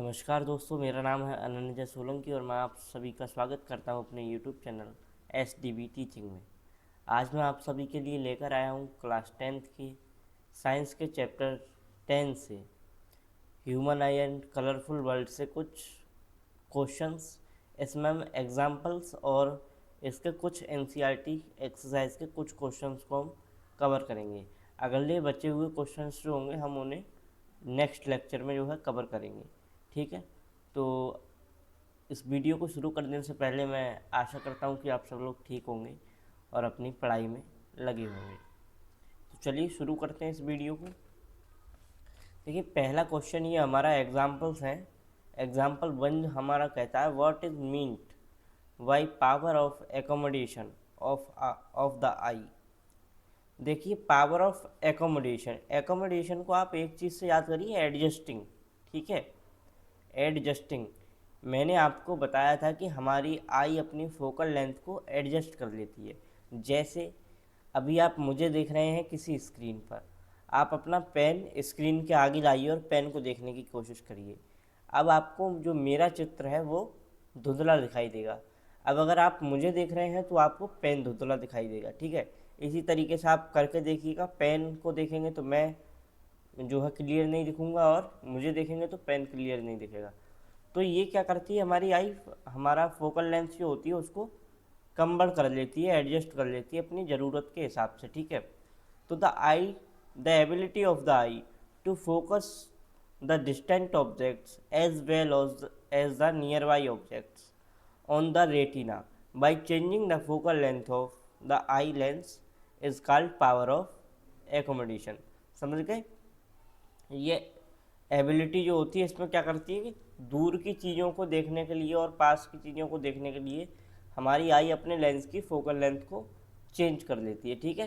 नमस्कार दोस्तों, मेरा नाम है अनन्या सोलंकी और मैं आप सभी का स्वागत करता हूं अपने यूट्यूब चैनल SDB टीचिंग में। आज मैं आप सभी के लिए लेकर आया हूं क्लास 10th की साइंस के चैप्टर 10 से human I and colourful world से कुछ क्वेश्चंस। इसमें हम एग्जाम्पल्स और इसके कुछ NCERT एक्सरसाइज के कुछ क्वेश्चंस को हम कवर करेंगे। अगले बचे हुए क्वेश्चंस जो होंगे हम उन्हें नेक्स्ट लेक्चर में जो है कवर करेंगे। ठीक है, तो इस वीडियो को शुरू करने से पहले मैं आशा करता हूँ कि आप सब लोग ठीक होंगे और अपनी पढ़ाई में लगे होंगे। तो चलिए शुरू करते हैं इस वीडियो को। देखिए, पहला क्वेश्चन ये हमारा एग्जाम्पल्स हैं। एग्जाम्पल 1 हमारा कहता है what is meant by power of accommodation of the eye. देखिए, पावर ऑफ एकोमोडेशन, एकोमोडेशन को आप एक चीज़ से याद करिए, एडजस्टिंग। ठीक है, एडजस्टिंग। मैंने आपको बताया था कि हमारी आई अपनी फोकल लेंथ को एडजस्ट कर लेती है। जैसे अभी आप मुझे देख रहे हैं किसी स्क्रीन पर, आप अपना पेन स्क्रीन के आगे लाइए और पेन को देखने की कोशिश करिए। अब आपको जो मेरा चित्र है वो धुंधला दिखाई देगा। अब अगर आप मुझे देख रहे हैं तो आपको पेन धुंधला दिखाई देगा। ठीक है, इसी तरीके से आप करके देखिएगा। पेन को देखेंगे तो मैं जो है क्लियर नहीं दिखूंगा और मुझे देखेंगे तो पेन क्लियर नहीं दिखेगा। तो ये क्या करती है, हमारी आई हमारा फोकल लेंथ जो होती है उसको कम्बल कर लेती है, एडजस्ट कर लेती है अपनी ज़रूरत के हिसाब से। ठीक है, तो the ability of the eye to focus the distant objects as well as the nearby objects on the retina by changing the focal length of the eye lens is called power of accommodation. समझ गए? ये ability जो होती है इसमें क्या करती है कि दूर की चीज़ों को देखने के लिए और पास की चीज़ों को देखने के लिए हमारी आई अपने लेंस की फोकल लेंथ को चेंज कर लेती है। ठीक है,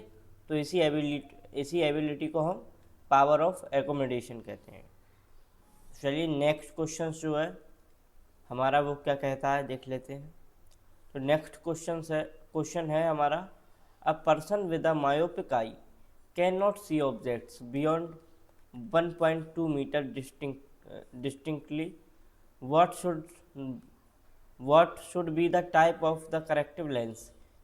तो इसी एबिलिटी को हम पावर ऑफ एकोमोडेशन कहते हैं। चलिए नेक्स्ट क्वेश्चन जो है हमारा वो क्या कहता है देख लेते हैं। तो नेक्स्ट क्वेश्चन है हमारा, अ person with a myopic eye can not see objects beyond 1.2 meter distinctly. What should be the type of the corrective lens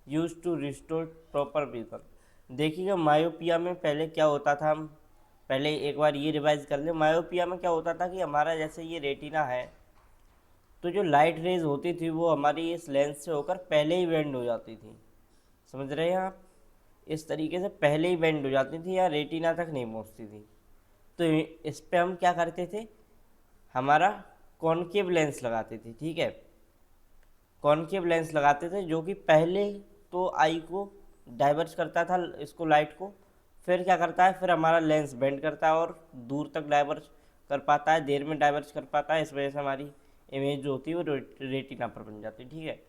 used to restore proper vision? देखिएगा, मायोपिया में पहले क्या होता था, हम पहले एक बार ये रिवाइज कर लें। मायोपिया में क्या होता था कि हमारा जैसे ये रेटिना है, तो जो लाइट रेज होती थी वो हमारी इस लेंस से होकर पहले ही बेंड हो जाती थी। समझ रहे हैं आप? इस तरीके से पहले ही बेंड हो जाती थी या रेटिना तक नहीं पहुँचती थी। तो इस पे हम क्या करते थे, हमारा कॉनकेव लेंस लगाते थे। ठीक है, कॉनकेव लेंस लगाते थे जो कि पहले तो आई को डाइवर्ज करता था, इसको लाइट को, फिर क्या करता है, फिर हमारा लेंस बेंड करता है और दूर तक डाइवर्ज कर पाता है, देर में डाइवर्ज कर पाता है। इस वजह से हमारी इमेज जो होती है वो रेटिना पर बन जाती है। ठीक है,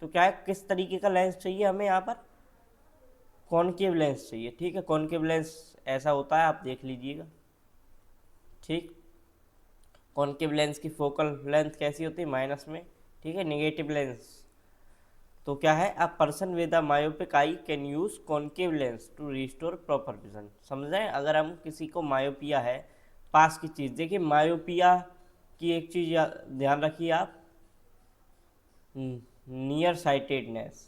तो क्या है, किस तरीके का लेंस चाहिए हमें यहाँ पर, कॉनकेव लेंस चाहिए। ठीक है, कॉनकेव लेंस ऐसा होता है, आप देख लीजिएगा। ठीक, कॉनकेव लेंस की फोकल लेंथ कैसी होती है, माइनस में। ठीक है, नेगेटिव लेंस। तो क्या है, a person with a myopic eye can use concave lens to restore proper vision. समझ रहे हैं? अगर हम किसी को मायोपिया है, पास की चीज़, देखिए मायोपिया की एक चीज़ ध्यान रखिए आप, नियर साइटेडनेस।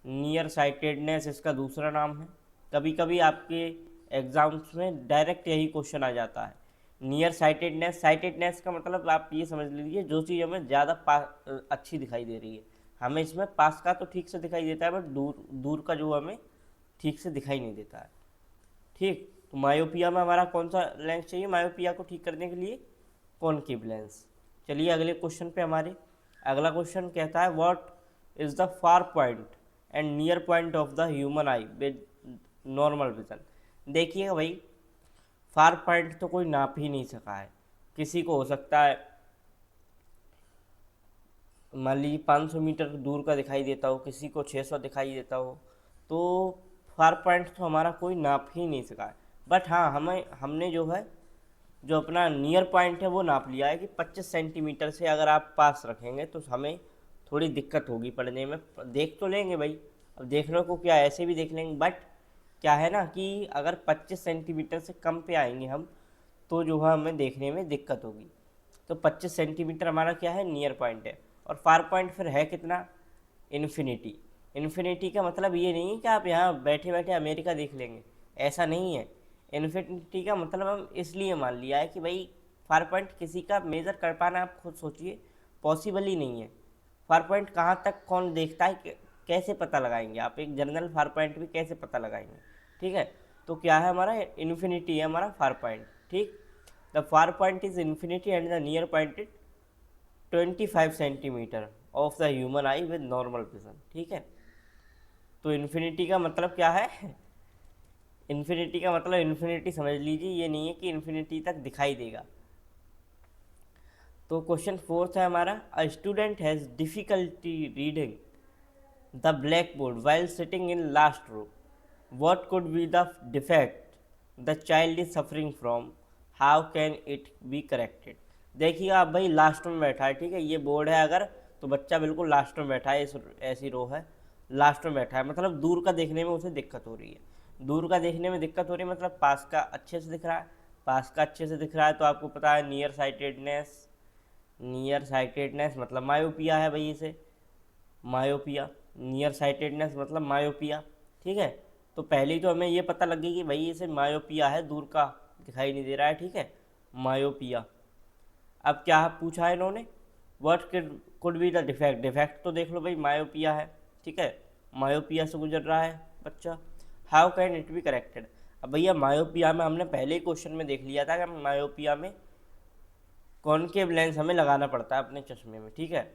नियर साइटेडनेस इसका दूसरा नाम है। कभी कभी आपके एग्जाम्स में डायरेक्ट यही क्वेश्चन आ जाता है, नियर साइटेडनेस। साइटेडनेस का मतलब आप ये समझ लीजिए जो चीज़ हमें ज़्यादा अच्छी दिखाई दे रही है। हमें इसमें पास का तो ठीक से दिखाई देता है, बट दूर दूर का जो हमें ठीक से दिखाई नहीं देता है। ठीक, तो मायोपिया में हमारा कौन सा लेंस चाहिए मायोपिया को ठीक करने के लिए, कॉनकेव लेंस। चलिए अगले क्वेश्चन पे हमारे, अगला क्वेश्चन कहता है what is the far point and near point of the human I with normal vision. देखिएगा भाई, फार पॉइंट तो कोई नाप ही नहीं सका है। किसी को हो सकता है मान लीजिए 500 मीटर दूर का दिखाई देता हो, किसी को 600 दिखाई देता हो, तो फार पॉइंट तो हमारा कोई नाप ही नहीं सका है। बट हाँ, हमने जो है जो अपना नियर पॉइंट है वो नाप लिया है कि 25 सेंटीमीटर से अगर आप पास रखेंगे तो हमें थोड़ी दिक्कत होगी पढ़ने में। देख तो लेंगे भाई, अब देखने को क्या, ऐसे भी देख लेंगे, बट क्या है ना कि अगर 25 सेंटीमीटर से कम पे आएंगे हम तो जो है हमें देखने में दिक्कत होगी। तो 25 सेंटीमीटर हमारा क्या है, नियर पॉइंट है। और फार पॉइंट फिर है कितना, इन्फिनिटी। इन्फिनिटी का मतलब ये नहीं है कि आप यहाँ बैठे बैठे अमेरिका देख लेंगे, ऐसा नहीं है। इन्फिनिटी का मतलब हम इसलिए मान लिया है कि भाई फार पॉइंट किसी का मेज़र कर पाना, आप खुद सोचिए, पॉसिबल ही नहीं है। फार पॉइंट कहाँ तक कौन देखता है, कैसे पता लगाएंगे आप, एक जनरल फार पॉइंट भी कैसे पता लगाएंगे, ठीक है। तो क्या है हमारा, इन्फिनिटी है हमारा फार पॉइंट, ठीक। The far point is infinity and the near point is 25 centimetre of the human I with normal vision, ठीक है। तो इन्फिनिटी का मतलब क्या है, इन्फिनिटी का मतलब इन्फिनिटी समझ लीजिए, ये नहीं है कि इन्फिनिटी तक दिखाई देगा। तो क्वेश्चन फोर्थ है हमारा, a student has difficulty reading the blackboard while sitting in last row, what could be the defect the child is suffering from, how can it be corrected। देखिएगा आप भाई last में बैठा है, ठीक है, ये बोर्ड है अगर, तो बच्चा बिल्कुल लास्ट में बैठा है, इस ऐसी रो है, लास्ट में बैठा है, मतलब दूर का देखने में उसे दिक्कत हो रही है। दूर का देखने में दिक्कत हो रही है मतलब पास का अच्छे से दिख रहा है, पास का अच्छे से दिख रहा है तो आपको पता है नियर साइटेडनेस, नियर साइटेडनेस मतलब मायोपिया है भाई, इसे मायोपिया, नियर साइटेडनेस मतलब मायोपिया, ठीक है। तो पहले ही तो हमें ये पता लगे कि भाई इसे मायोपिया है, दूर का दिखाई नहीं दे रहा है, ठीक है, मायोपिया। अब क्या पूछा है इन्होंने, what could be the defect, defect तो देख लो भाई मायोपिया है, ठीक है, मायोपिया से गुजर रहा है बच्चा। How can it be corrected, अब भैया मायोपिया में हमने पहले ही क्वेश्चन में देख लिया था कि मायोपिया में कॉनकेव लेंस हमें लगाना पड़ता है अपने चश्मे में, ठीक है,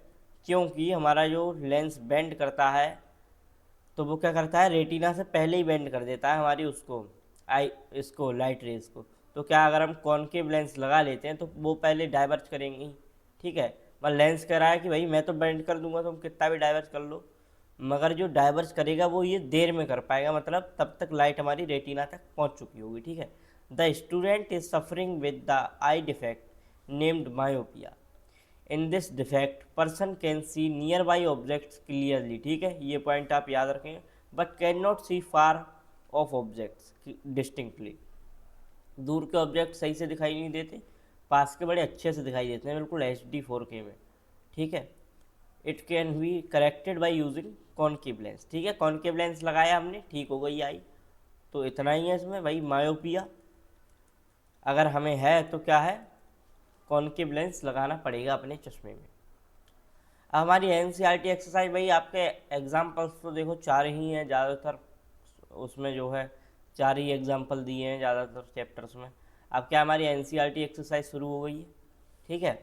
क्योंकि हमारा जो लेंस बेंड करता है तो वो क्या करता है, रेटिना से पहले ही बेंड कर देता है हमारी उसको, आई इसको लाइट रेज को। तो क्या अगर हम कॉनकेव लेंस लगा लेते हैं तो वो पहले डाइवर्ज करेंगे, ठीक है। मतलब लेंस कह रहा है कि भाई मैं तो बेंड कर दूंगा, तुम कितना भी डाइवर्ज कर लो, मगर जो डाइवर्ज करेगा वो ये देर में कर पाएगा, मतलब तब तक लाइट हमारी रेटिना तक पहुंच चुकी होगी, ठीक है। The student is suffering with the eye defect named myopia, in this defect person can see nearby objects clearly, ठीक है, ये पॉइंट आप याद रखें, but can not see far off objects distinctly, दूर के ऑब्जेक्ट सही से दिखाई नहीं देते, पास के बड़े अच्छे से दिखाई देते हैं, बिल्कुल HD 4K में, ठीक है। It can be corrected by using concave lens, ठीक है, कॉनकेव लेंस लगाया हमने, ठीक हो गई आई। तो इतना ही है इसमें भाई, मायोपिया अगर हमें है तो क्या है, कॉनकेव लेंस लगाना पड़ेगा अपने चश्मे में। अब हमारी NCERT एक्सरसाइज भाई, आपके एग्जाम्पल्स तो देखो 4 ही हैं ज़्यादातर, उसमें जो है 4 ही एग्जाम्पल दिए हैं ज़्यादातर चैप्टर्स में। अब क्या हमारी NCERT एक्सरसाइज शुरू हो गई है, ठीक है।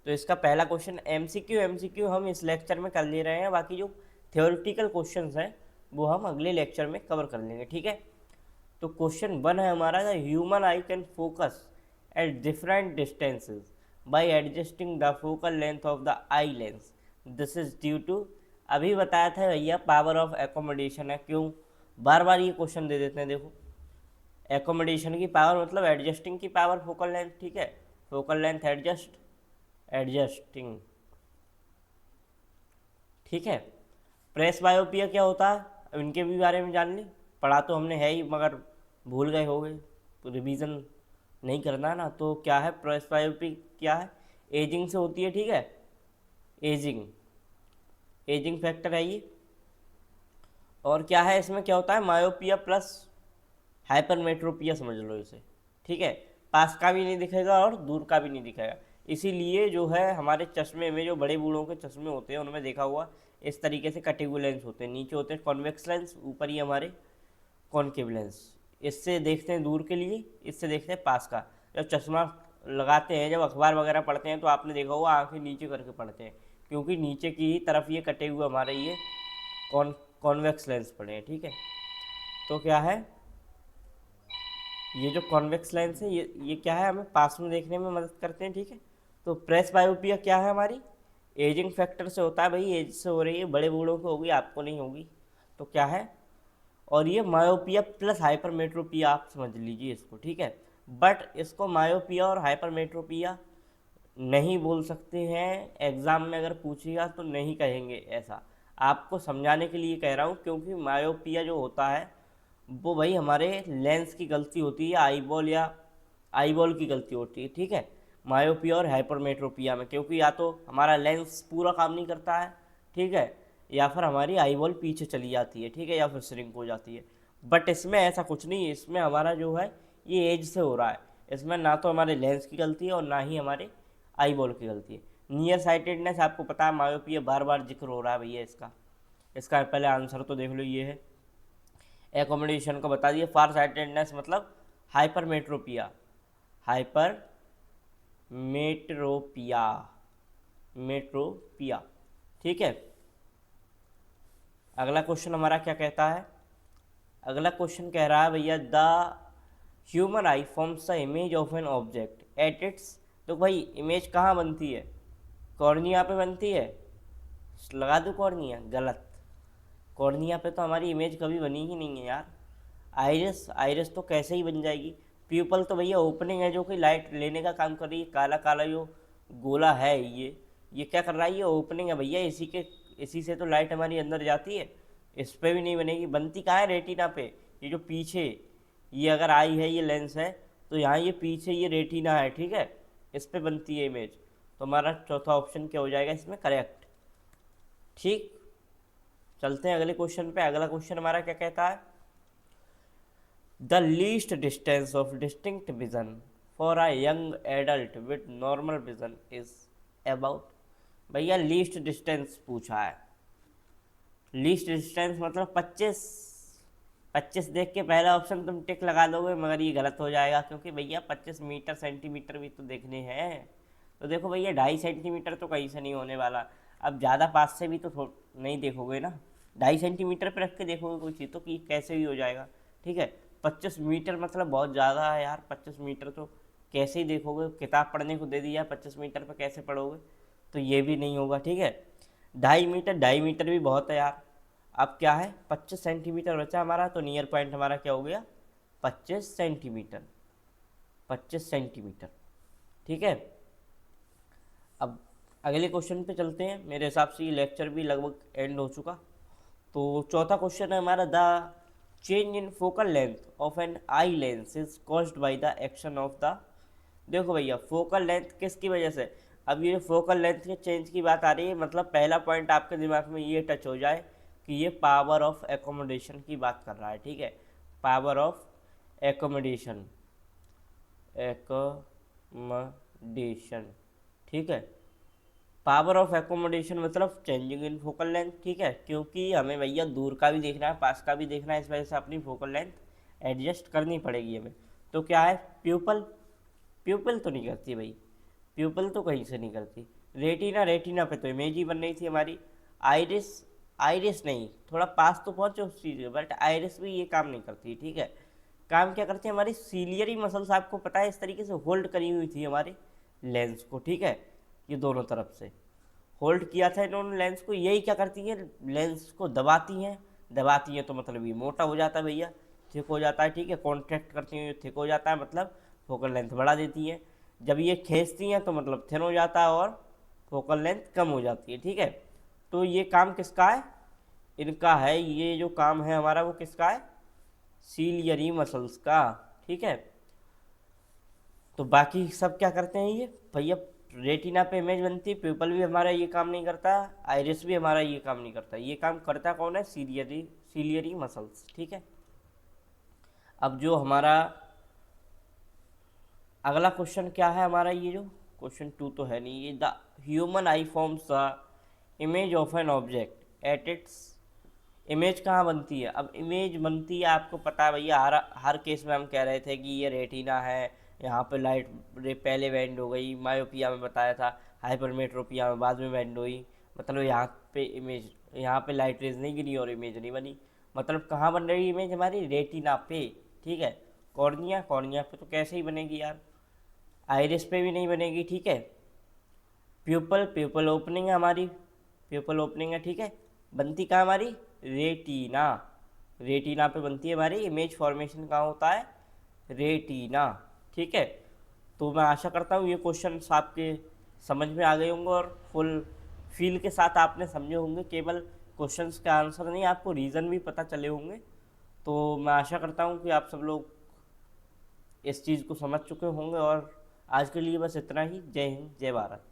तो इसका पहला क्वेश्चन MCQ हम इस लेक्चर में कर ले रहे हैं, बाकी जो थियोरिटिकल क्वेश्चंस हैं वो हम अगले लेक्चर में कवर कर लेंगे, ठीक है। तो क्वेश्चन 1 है हमारा, the human eye can focus at different distances by adjusting the focal length of the eye lens, this is due to, अभी बताया था भैया पावर ऑफ एकोमोडेशन है, क्यों बार बार ये क्वेश्चन दे देते हैं, देखो एकोमोडेशन की पावर मतलब एडजस्टिंग की पावर फोकल लेंथ, ठीक है, फोकल लेंथ एडजस्टिंग, ठीक है। प्रेस बायोपिया क्या होता है, अब इनके भी बारे में जान ली, पढ़ा तो हमने है ही मगर भूल गए हो गए, तो रिवीजन नहीं करना ना। तो क्या है प्रेस बायोपी, क्या है, एजिंग से होती है, ठीक है, एजिंग फैक्टर है ये। और क्या है इसमें, क्या होता है, मायोपिया प्लस हाइपरमेट्रोपिया समझ लो इसे, ठीक है, पास का भी नहीं दिखेगा और दूर का भी नहीं दिखेगा। इसीलिए जो है हमारे चश्मे में, जो बड़े बूढ़ों के चश्मे होते हैं उनमें देखा हुआ इस तरीके से कटे हुए लेंस होते हैं, नीचे होते हैं कॉन्वेक्स लेंस, ऊपर ही हमारे कॉनकेव लेंस, इससे देखते हैं दूर के लिए, इससे देखते हैं पास का। जब चश्मा लगाते हैं, जब अखबार वगैरह पढ़ते हैं तो आपने देखा होगा आंखें नीचे करके पढ़ते हैं, क्योंकि नीचे की ही तरफ ये कटे हुए हमारे ये कॉन्वेक्स लेंस पड़े हैं, ठीक है। तो क्या है, ये जो कॉन्वेक्स लेंस है ये क्या है, हमें पास में देखने में मदद करते हैं, ठीक है। तो प्रेस बायोपिया क्या है हमारी, एजिंग फैक्टर से होता है भाई, एज से हो रही है, बड़े बूढ़ों को होगी, आपको नहीं होगी, तो क्या है। और ये मायोपिया प्लस हाइपरमेट्रोपिया आप समझ लीजिए इसको, ठीक है। बट इसको मायोपिया और हाइपरमेट्रोपिया नहीं बोल सकते हैं, एग्ज़ाम में अगर पूछेगा तो नहीं कहेंगे ऐसा, आपको समझाने के लिए कह रहा हूँ, क्योंकि मायोपिया जो होता है वो भाई हमारे लेंस की गलती होती है, आईबॉल या आईबॉल की गलती होती है, ठीक है। मायोपिया और हाइपरमेट्रोपिया में, क्योंकि या तो हमारा लेंस पूरा काम नहीं करता है, ठीक है, या फिर हमारी आई बॉल पीछे चली जाती है, ठीक है, या फिर श्रिंक हो जाती है। बट इसमें ऐसा कुछ नहीं है, इसमें हमारा जो है ये एज से हो रहा है। इसमें ना तो हमारे लेंस की गलती है और ना ही हमारे आई बॉल की गलती है। नियर साइटेडनेस आपको पता है, मायोपिया बार बार जिक्र हो रहा है भैया इसका। इसका पहले आंसर तो देख लो, ये है। एकोमोडेशन को बता दिए। फार साइटेडनेस मतलब हाइपरमेट्रोपिया, हाइपर मेट्रोपिया, मेट्रोपिया, ठीक है। अगला क्वेश्चन हमारा क्या कहता है? अगला क्वेश्चन कह रहा है भैया, the human I forms the image of an object at its. तो भाई इमेज कहाँ बनती है? कॉर्निया पे बनती है। लगा दूँ कॉर्निया? गलत। कॉर्निया पे तो हमारी इमेज कभी बनी ही नहीं है यार। आइरिस, आइरिस तो कैसे ही बन जाएगी। प्यूपल तो भैया ओपनिंग है जो कि लाइट लेने का काम कर रही है। काला काला जो गोला है ये क्या कर रहा है? ये ओपनिंग है भैया, इसी से तो लाइट हमारी अंदर जाती है। इस पे भी नहीं बनेगी। बनती कहाँ है? रेटिना पे। ये जो पीछे ये अगर आई है, ये लेंस है, तो यहाँ ये पीछे ये रेटिना है, ठीक है, इस पे बनती है इमेज। तो हमारा चौथा ऑप्शन क्या हो जाएगा इसमें? करेक्ट। ठीक, चलते हैं अगले क्वेश्चन पे। अगला क्वेश्चन हमारा क्या कहता है? The least distance of distinct vision for a young adult with normal vision is about. भैया लीस्ट डिस्टेंस पूछा है। लीस्ट डिस्टेंस मतलब 25। 25 देख के पहला ऑप्शन तुम टिक लगा दोगे, मगर ये गलत हो जाएगा, क्योंकि भैया 25 मीटर सेंटीमीटर भी तो देखने हैं। तो देखो भैया 2.5 सेंटीमीटर तो कहीं से नहीं होने वाला। अब ज़्यादा पास से भी तो नहीं देखोगे ना, 2.5 सेंटीमीटर पर रख के देखोगे कोई चीज़ तो कि कैसे भी हो जाएगा, ठीक है। 25 मीटर मतलब बहुत ज़्यादा है यार। 25 मीटर तो कैसे ही देखोगे? किताब पढ़ने को दे दिया, 25 मीटर पर कैसे पढ़ोगे? तो ये भी नहीं होगा, ठीक है। 2.5 मीटर भी बहुत है यार। अब क्या है? 25 सेंटीमीटर बचा हमारा, तो नियर पॉइंट हमारा क्या हो गया? 25 सेंटीमीटर। 25 सेंटीमीटर, ठीक है। अब अगले क्वेश्चन पे चलते हैं। मेरे हिसाब से ये लेक्चर भी लगभग एंड हो चुका। तो चौथा क्वेश्चन है हमारा, the change in focal length of an eye lens is caused by the action of the. देखो भैया फोकल लेंथ किसकी वजह से? अब ये फोकल लेंथ के चेंज की बात आ रही है, मतलब पहला पॉइंट आपके दिमाग में ये टच हो जाए कि ये पावर ऑफ एकोमोडेशन की बात कर रहा है, ठीक है। पावर ऑफ एकोमोडेशन, एकोमोडेशन, ठीक है। पावर ऑफ एकोमोडेशन मतलब चेंजिंग इन फोकल लेंथ, ठीक है, क्योंकि हमें भैया दूर का भी देखना है, पास का भी देखना है, इस वजह से अपनी फोकल लेंथ एडजस्ट करनी पड़ेगी हमें। तो क्या है? प्यूपल। प्यूपल तो नहीं करती भाई, प्यूपल तो कहीं से नहीं करती। रेटिना, रेटिना पे तो इमेज ही बन रही थी हमारी। आइरिस, आइरिस नहीं, थोड़ा पास तो पहुंचे उस चीज़ में, बट आइरिस भी ये काम नहीं करती, ठीक है। काम क्या करती है? हमारी सीलियरी मसल्स, आपको पता है, इस तरीके से होल्ड करी हुई थी हमारे लेंस को, ठीक है। ये दोनों तरफ से होल्ड किया था इन्होंने लेंस को। यही क्या करती है? लेंस को दबाती हैं। दबाती हैं तो मतलब ये मोटा हो जाता है भैया, थिक हो जाता है, ठीक है। कॉन्ट्रैक्ट करती हैं, थिक हो जाता है, मतलब फोकल लेंथ बढ़ा देती हैं। जब ये खींचती हैं तो मतलब थिन हो जाता है और फोकल लेंथ कम हो जाती है, ठीक है। तो ये काम किसका है? इनका है। ये जो काम है हमारा वो किसका है? सीलियरी मसल्स का, ठीक है। तो बाकी सब क्या करते हैं ये भैया? रेटिना पे इमेज बनती है। प्यूपल भी हमारा ये काम नहीं करता, आइरिस भी हमारा ये काम नहीं करता। ये काम करता कौन है? सीलियरी मसल्स, ठीक है। अब जो हमारा अगला क्वेश्चन क्या है हमारा? ये जो क्वेश्चन 2 तो है नहीं, ये the human I forms the image of an object at its. Image कहाँ बनती है? अब इमेज बनती है, आपको पता है भैया, हर केस में हम कह रहे थे कि ये रेटिना है, यहाँ पे लाइट रे पहले बेंड हो गई। मायोपिया में बताया था, हाइपरमेट्रोपिया में बाद में बेंड हुई। मतलब यहाँ पे इमेज, यहाँ पे लाइट रेज नहीं गिरी और इमेज नहीं बनी। मतलब कहाँ बन रही इमेज हमारी? रेटिना पे, ठीक है। कॉर्निया, कॉर्निया पे तो कैसे ही बनेगी यार? आइरिस पे भी नहीं बनेगी, ठीक है। प्यूपल, प्यूपल ओपनिंग है हमारी, प्यूपल ओपनिंग है, ठीक है। बनती कहाँ हमारी? रेटिना। रेटिना पे बनती है हमारी इमेज। फॉर्मेशन कहाँ होता है? रेटिना, ठीक है। तो मैं आशा करता हूँ ये क्वेश्चन आपके समझ में आ गए होंगे और फुल फील के साथ आपने समझे होंगे। केवल क्वेश्चंस के आंसर नहीं, आपको रीज़न भी पता चले होंगे। तो मैं आशा करता हूँ कि आप सब लोग इस चीज़ को समझ चुके होंगे और आज के लिए बस इतना ही। जय हिंद, जय भारत।